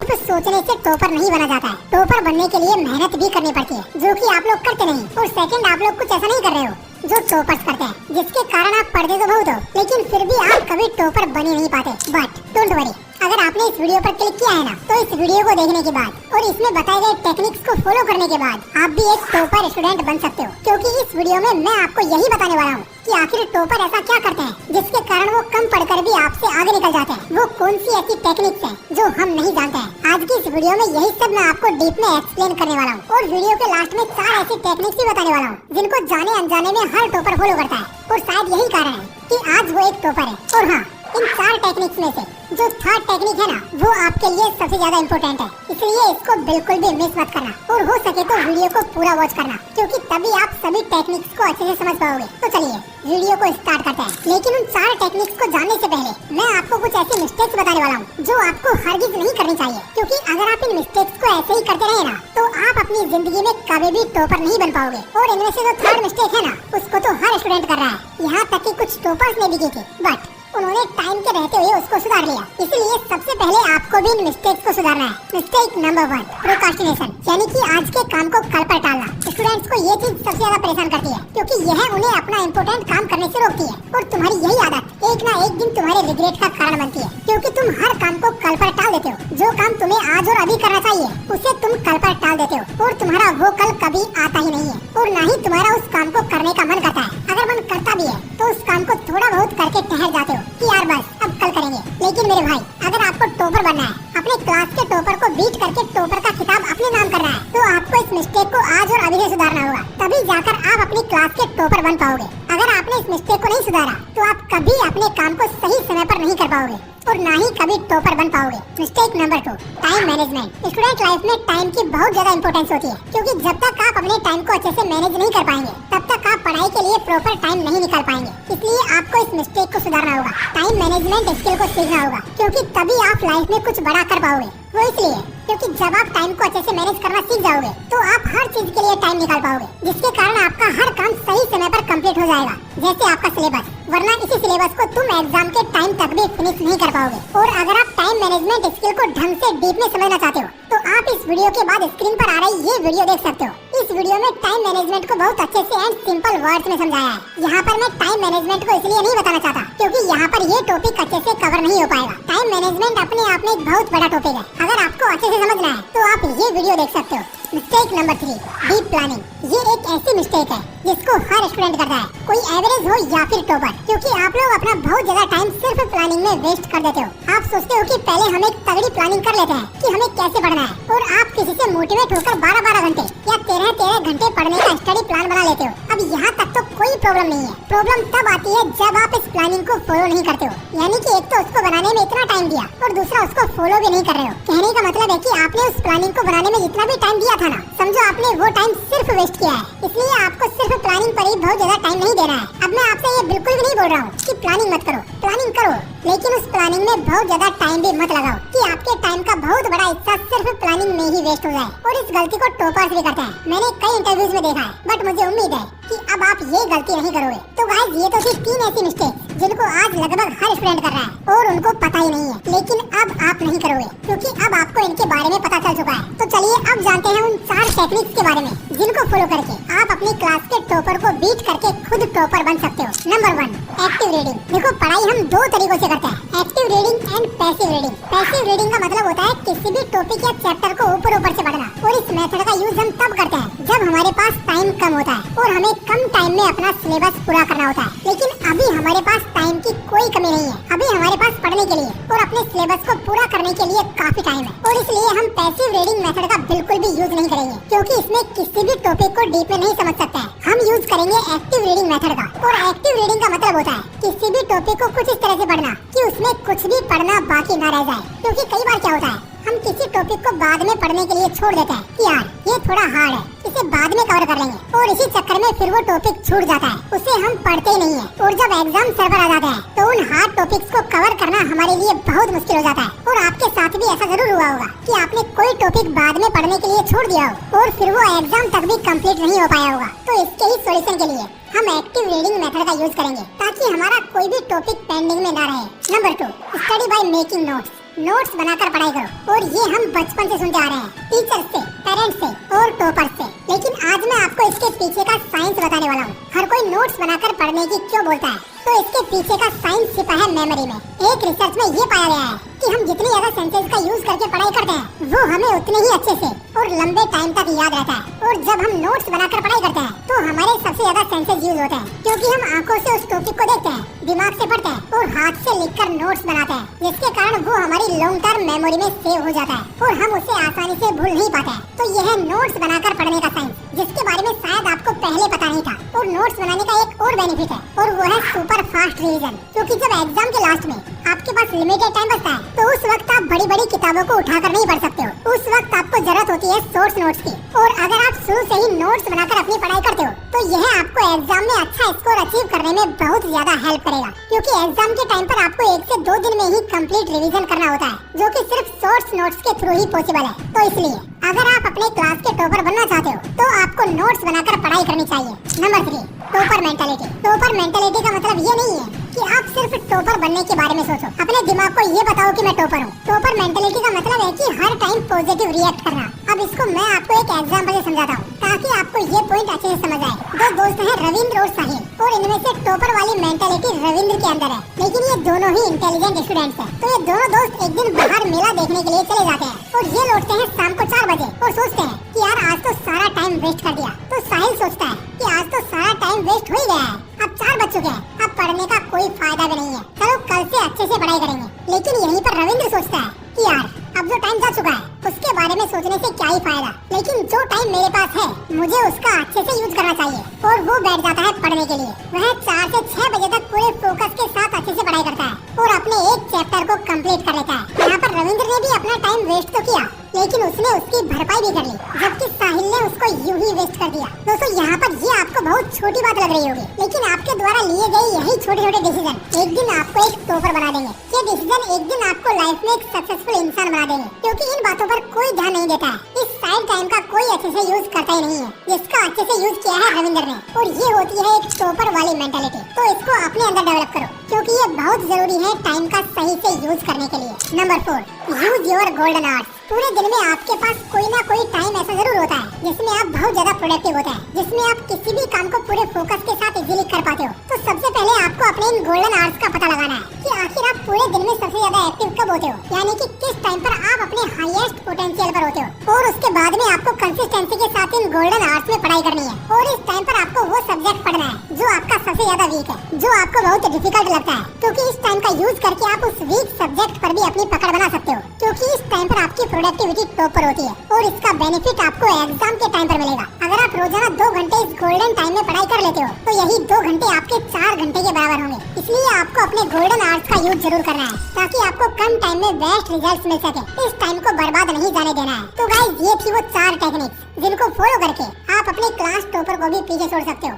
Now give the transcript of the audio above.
सिर्फ सोचने से टॉपर नहीं बना जाता है। टॉपर बनने के लिए मेहनत भी करनी पड़ती है, जो कि आप लोग करते नहीं। और सेकंड, आप लोग कुछ ऐसा नहीं कर रहे हो जो टॉपर्स करते हैं, जिसके कारण आप पढ़ते तो बहुत हो, लेकिन फिर भी आप कभी टॉपर बन ही नहीं पाते। बट डोंट वरी, अगर आपने इस वीडियो पर क्लिक किया है ना, तो इस वीडियो को देखने के बाद और इसमें बताए गए टेक्निक्स को फॉलो करने के बाद आप भी एक टॉपर स्टूडेंट बन सकते हो। क्योंकि इस वीडियो में मैं आपको यही बताने वाला हूँ कि आखिर टॉपर ऐसा क्या करते हैं जिसके कारण वो कम पढ़कर भी आपसे आगे निकल जाते हैं। वो कौन सी ऐसी टेक्निक्स हैं जो हम नहीं जानते हैं। आज की इस वीडियो में यही सब मैं आपको डीप में एक्सप्लेन करने वाला हूँ। और वीडियो के लास्ट में 4 ऐसी टेक्निक्स भी बताने वाला हूँ जिनको जाने अनजाने में हर टॉपर फॉलो करता है। और शायद यही कारण है कि आज वो एक टॉपर है। और हाँ, इन 4 टेक्निक्स में से जो थर्ड टेक्निक है ना, वो आपके लिए सबसे ज्यादा इम्पोर्टेंट है, इसलिए इसको बिल्कुल भी मिस मत करना। और हो सके तो वीडियो को पूरा वॉच करना, क्योंकि तभी आप सभी टेक्निक्स को अच्छे से समझ पाओगे। तो चलिए वीडियो को स्टार्ट करते हैं। लेकिन उन 4 टेक्निक्स को जानने से पहले मैं आपको कुछ ऐसी मिस्टेक्स बताने वाला हूँ जो आपको हरगिज नहीं करनी चाहिए। क्योंकि अगर आप इन मिस्टेक्स को ऐसे ही करते रहे ना, तो आप अपनी जिंदगी में कभी भी टॉपर नहीं बन पाओगे। और इनमें से जो थर्ड मिस्टेक है ना, उसको तो हर स्टूडेंट कर रहा है, यहाँ तक कि कुछ टॉपर्स ने भी की थी, बट उन्होंने टाइम के रहते हुए उसको सुधार लिया। इसलिए सबसे पहले आपको भी इन मिस्टेक्स को सुधारना है। मिस्टेक नंबर 1, प्रोक्रास्टिनेशन, यानी कि आज के काम को कल पर टालना। स्टूडेंट्स को ये चीज सबसे ज्यादा परेशान करती है, क्योंकि यह उन्हें अपना इम्पोर्टेंट काम करने से रोकती है। और तुम्हारी यही आदत एक ना एक दिन तुम्हारे रिग्रेट का कारण बनती है, क्योंकि तुम हर काम को कल पर टाल देते हो। जो काम तुम्हें आज और अभी करना चाहिए, उसे तुम कल पर टाल देते हो, और तुम्हारा वो कल कभी आता ही नहीं है। और ना ही तुम्हारा उस काम को करने का मन करता है। अगर मन करता भी है तो उस काम को थोड़ा बहुत करके ठहर जाते हो कि यार बस अब कल करेंगे। लेकिन मेरे भाई, अगर आपको टॉपर बनना है, अपने क्लास के टॉपर को बीट करके टॉपर का खिताब अपने नाम करना है, तो आपको इस मिस्टेक को आज और अभी से सुधारना होगा। तभी जाकर आप अपनी क्लास के टॉपर बन पाओगे। अगर आपने इस मिस्टेक को नहीं सुधारा, तो आप कभी अपने काम को सही समय पर नहीं कर पाओगे और ना ही कभी टॉपर बन पाओगे। Mistake number 2, time management. Student life में टाइम की बहुत ज्यादा इंपॉर्टेंस होती है, क्योंकि जब तक आप अपने टाइम को अच्छे से मैनेज नहीं कर पाएंगे, तब तक आप पढ़ाई के लिए प्रॉपर टाइम नहीं निकाल पाएंगे। इसलिए आपको इस मिस्टेक को सुधारना होगा। टाइम मैनेजमेंट स्किल को सीखना होगा, क्योंकि तभी आप लाइफ में कुछ बड़ा कर पाओगे। वो इसलिए क्योंकि जब आप टाइम को अच्छे से मैनेज करना सीख जाओगे, तो आप हर चीज के लिए टाइम निकाल पाओगे, जिसके कारण आपका हर काम सही समय पर कंप्लीट हो जाएगा। जैसे आपका सिलेबस, वरना इसी सिलेबस को तुम एग्जाम के टाइम तक भी फिनिश नहीं कर पाओगे। और अगर आप टाइम मैनेजमेंट स्किल को ढंग से डीप में समझना चाहते हो, तो आप इस वीडियो के बाद स्क्रीन पर आ रही ये वीडियो देख सकते हो। इस वीडियो में टाइम मैनेजमेंट को बहुत अच्छे से एंड सिंपल वर्ड्स में समझाया है। यहाँ पर मैं टाइम मैनेजमेंट को इसलिए नहीं बताना चाहता, क्योंकि यहाँ पर ये टॉपिक अच्छे से कवर नहीं हो पाएगा। टाइम मैनेजमेंट अपने आप में एक बहुत बड़ा टॉपिक है। अगर आपको अच्छे से समझना है, तो आप ये वीडियो देख सकते हो। Mistake number 3, deep planning. ये एक ऐसी मिस्टेक है जिसको हर स्टूडेंट करता है, कोई एवरेज हो या फिर टॉपर, क्योंकि आप लोग अपना बहुत ज्यादा टाइम सिर्फ प्लानिंग में वेस्ट कर देते हो। आप सोचते हो कि पहले हम एक तगड़ी प्लानिंग कर लेते हैं कि हमें कैसे पढ़ना है, और आप किसी से मोटिवेट होकर 12-12 घंटे या 13-13 घंटे पढ़ने का स्टडी प्लान बना लेते हो। अब यहाँ तक तो कोई प्रॉब्लम नहीं है। प्रॉब्लम तब आती है जब आप इस प्लानिंग को फॉलो नहीं करते हो, यानी कि एक तो उसको बनाने में इतना टाइम दिया और दूसरा उसको फॉलो भी नहीं कर रहे हो। कहने का मतलब है कि आपने उस प्लानिंग को बनाने में जितना भी टाइम दिया था ना, समझो आपने वो टाइम सिर्फ वेस्ट किया है। इसलिए आपको सिर्फ प्लानिंग पर ही बहुत ज्यादा टाइम नहीं देना है। अब मैं आपसे ये बिल्कुल भी नहीं बोल रहा हूँ कि प्लानिंग मत करो, प्लानिंग करो, लेकिन उस प्लानिंग में बहुत ज्यादा टाइम भी मत लगाओ कि आपके टाइम का बहुत बड़ा हिस्सा सिर्फ प्लानिंग में ही वेस्ट हो जाए। और इस गलती को टॉपर्स भी करते हैं। मैंने कई इंटरव्यूज में देखा है, बट मुझे उम्मीद है कि अब आप ये गलती नहीं करोगे। तो गाइस, ये तो थी 3 ऐसी मिस्टेक जिनको आज लगभग हर स्टूडेंट कर रहा है और उनको पता ही नहीं है। लेकिन अब आप नहीं करोगे, क्योंकि अब आपको इनके बारे में पता चल चुका है। तो चलिए अब जानते हैं उन 4 टेक्निक्स के बारे में जिनको फॉलो करके आप अपनी क्लास के टॉपर को बीट करके खुद टॉपर बन सकते हो। Number 1, active reading. देखो, पढ़ाई हम 2 तरीकों से करते हैं, active reading and passive reading. Passive reading का मतलब होता है किसी भी टॉपिक या चैप्टर को ऊपर ऊपर से पढ़ना। और इस मेथड का यूज हम तब करते हैं जब हमारे पास टाइम कम होता है और हमें कम टाइम में अपना सिलेबस पूरा करना होता है। लेकिन अभी हमारे पास टाइम की कोई कमी नहीं है। अभी हमारे पास पढ़ने के लिए और अपने सिलेबस को पूरा करने के लिए काफी टाइम है। और इसलिए हम पैसिव रीडिंग मेथड का बिल्कुल भी यूज नहीं करेंगे, क्योंकि इसमें किसी भी टॉपिक को डीप में नहीं समझ सकते हैं। हम यूज करेंगे एक्टिव रीडिंग मेथड का। और एक्टिव रीडिंग का मतलब होता है किसी भी टॉपिक को कुछ इस तरह से पढ़ना कि उसमें कुछ भी पढ़ना बाकी न रह जाए। क्योंकि कई बार क्या होता है, हम किसी टॉपिक को बाद में पढ़ने के लिए छोड़ देते हैं कि यार ये थोड़ा हार्ड है, इसे बाद में कवर कर लेंगे, और इसी चक्कर में फिर वो टॉपिक छूट जाता है, उसे हम पढ़ते ही नहीं है। और जब एग्जाम सर पर आ जाते हैं, तो उन हार्ड टॉपिक्स को कवर करना हमारे लिए बहुत मुश्किल हो जाता है। और आपके साथ भी ऐसा जरूर हुआ होगा कि आपने कोई टॉपिक बाद में पढ़ने के लिए छोड़ दिया हो और फिर वो एग्जाम तक भी कंप्लीट नहीं हो पाया होगा। तो इसके ही सोल्यूशन के लिए हम एक्टिव रीडिंग मेथड का यूज करेंगे, ताकि हमारा कोई भी टॉपिक पेंडिंग में ना रहे। Number 2, study by making notes. Notes बनाकर पढ़ाई करो। और ये हम बचपन से सुनते आ रहे हैं, टीचर्स से, पेरेंट्स से और टॉपर्स से। लेकिन आज मैं आपको इसके पीछे का साइंस बताने वाला हूँ। हर कोई नोट्स बनाकर पढ़ने की क्यों बोलता है, तो इसके पीछे का साइंस छिपा है मेमोरी में। एक रिसर्च में ये पाया गया है कि हम जितनी ज्यादा सेंसेस का यूज करके पढ़ाई करते हैं, वो हमें उतने ही अच्छे से और लंबे टाइम तक याद रहता है। और जब हम नोट्स बनाकर पढ़ाई करते हैं, तो हमारे सबसे ज्यादा सेंसेस यूज होते हैं, क्योंकि हम आंखों से उस टॉपिक को देखते हैं, दिमाग से पढ़ते हैं और हाथ से लिखकर नोट्स बनाते हैं, जिसके कारण वो हमारी लॉन्ग टर्म मेमोरी में सेव हो जाता है और हम उसे आसानी से भूल नहीं पाते हैं। तो यह है नोट्स बनाकर पढ़ने का साइंस, जिसके बारे में शायद आपको पहले पता नहीं था। और नोट्स बनाने का एक और बेनिफिट है, और वो है सुपर फास्ट रिवीजन। क्योंकि जब एग्जाम के लास्ट में आपके पास लिमिटेड टाइम बचता है, तो उस वक्त आप बड़ी बड़ी किताबों को उठाकर नहीं पढ़ सकते हो। उस वक्त आपको जरूरत होती है सोर्स नोट्स की। और अगर आप शुरू से ही नोट्स बनाकर अपनी पढ़ाई करते हो, तो यह आपको एग्जाम में अच्छा स्कोर अचीव करने में बहुत ज्यादा हेल्प करेगा। क्योंकि एग्जाम के टाइम पर आपको 1 से 2 दिन में ही कंप्लीट रिवीजन करना होता है, जो कि सिर्फ सोर्स नोट्स के थ्रू ही पॉसिबल है। तो इसलिए अगर आप अपने क्लास के टॉपर बनना चाहते हो, तो आपको नोट्स बनाकर पढ़ाई करनी चाहिए। Number 3, topper mentality. Topper mentality का मतलब ये नहीं है कि आप सिर्फ टॉपर बनने के बारे में सोचो, अपने दिमाग को ये बताओ कि मैं टॉपर हूँ। टॉपर मेंटालिटी का मतलब है कि हर टाइम पॉजिटिव रिएक्ट करना। अब इसको मैं आपको एक एग्जांपल से समझाता हूँ, ताकि आपको ये पॉइंट अच्छे से समझ आए। दो दोस्त हैं, रविंद्र और साहिल, और इनमें से टॉपर वाली मेंटालिटी रविंद्र के अंदर है, लेकिन ये दोनों ही इंटेलिजेंट स्टूडेंट्स हैं। तो ये दोनों दोस्त एक दिन बाहर मेला देखने के लिए चले जाते हैं, और ये लौटते हैं शाम को 4 बजे और सोचते हैं कि यार आज तो सारा टाइम वेस्ट कर दिया। तो साहिल सोचता है कि आज तो सारा टाइम वेस्ट हो ही गया है, अब 4 बज चुके हैं, अब पढ़ने का कोई फायदा भी नहीं है, चलो कल से अच्छे से पढ़ाई करेंगे। लेकिन यहीं पर रविंद्र सोचता है कि यार अब जो टाइम जा चुका है, उसके बारे में सोचने से क्या ही फायदा, लेकिन जो टाइम मेरे पास है, मुझे उसका अच्छे से यूज करना चाहिए। और वो बैठ जाता है पढ़ने के लिए। वह 4 से 6 बजे तक पूरे फोकस के साथ अच्छे से पढ़ाई करता है और अपने एक चैप्टर को कंप्लीट कर लेता है। यहाँ पर रविंद्र ने भी अपना टाइम वेस्ट तो किया, लेकिन उसने उसकी भरपाई भी कर ली, जबकि साहिल ने उसको यूं ही वेस्ट कर दिया। दोस्तों, यहाँ पर ये आपको बहुत छोटी बात लग रही होगी, लेकिन आपके द्वारा लिए गए यही छोटे छोटे डिसीजन एक दिन आपको एक टॉपर बना देंगे। ये डिसीजन एक दिन आपको लाइफ में एक सक्सेसफुल इंसान बना देंगे, क्योंकि इन बातों पर कोई ध्यान नहीं देता है। इस साइड टाइम का कोई अच्छे से यूज करता ही नहीं है, जिसका अच्छे से यूज किया है रविंद्र ने। और ये होती है एक टॉपर वाली मेंटालिटी। तो इसको अपने अंदर डेवलप करो, क्योंकि ये बहुत जरूरी है टाइम का सही से यूज करने के लिए। Number 4, use your golden hours. पूरे दिन में आपके पास कोई ना कोई टाइम ऐसा जरूर होता है जिसमें आप बहुत ज्यादा प्रोडक्टिव होते हैं, जिसमें आप किसी भी काम को पूरे फोकस के साथ इजीली कर पाते हो। तो सबसे पहले आपको अपने इन गोल्डन आवर्स का पता लगाना है कि आखिर आप पूरे दिन में सबसे ज्यादा एक्टिव कब होते हो, यानी कि किस टाइम पर आप अपने हाईएस्ट पोटेंशियल पर होते हो। और उसके बाद में आपको कंसिस्टेंसी के साथ इन गोल्डन आवर्स में पढ़ाई करनी है। और इस टाइम पर आपको वो सब्जेक्ट पढ़ना है जो आपका सबसे ज्यादा वीक है, जो आपको बहुत डिफिकल्ट लगता है, क्योंकि इस टाइम का यूज करके आप उस वीक सब्जेक्ट पर भी अपनी पकड़ बना सकते हो। क्योंकि इस टाइम पर आपकी प्रोडक्टिविटी टॉप पर होती है, और इसका बेनिफिट आपको एग्जाम के टाइम पर मिलेगा। अगर आप रोजाना 2 घंटे इस गोल्डन टाइम में पढ़ाई कर लेते हो, तो यही 2 घंटे आपके 4 घंटे के बराबर होंगे। इसलिए आपको अपने गोल्डन आवर्स का यूज जरूर करना है, ताकि आपको कम टाइम में बेस्ट रिजल्ट्स मिल सके। इस टाइम को बर्बाद नहीं जाने देना है। तो गाइस, ये थी वो 4 टेक्निक्स जिनको फॉलो करके आप अपने क्लास टॉपर को भी पीछे छोड़ सकते हो।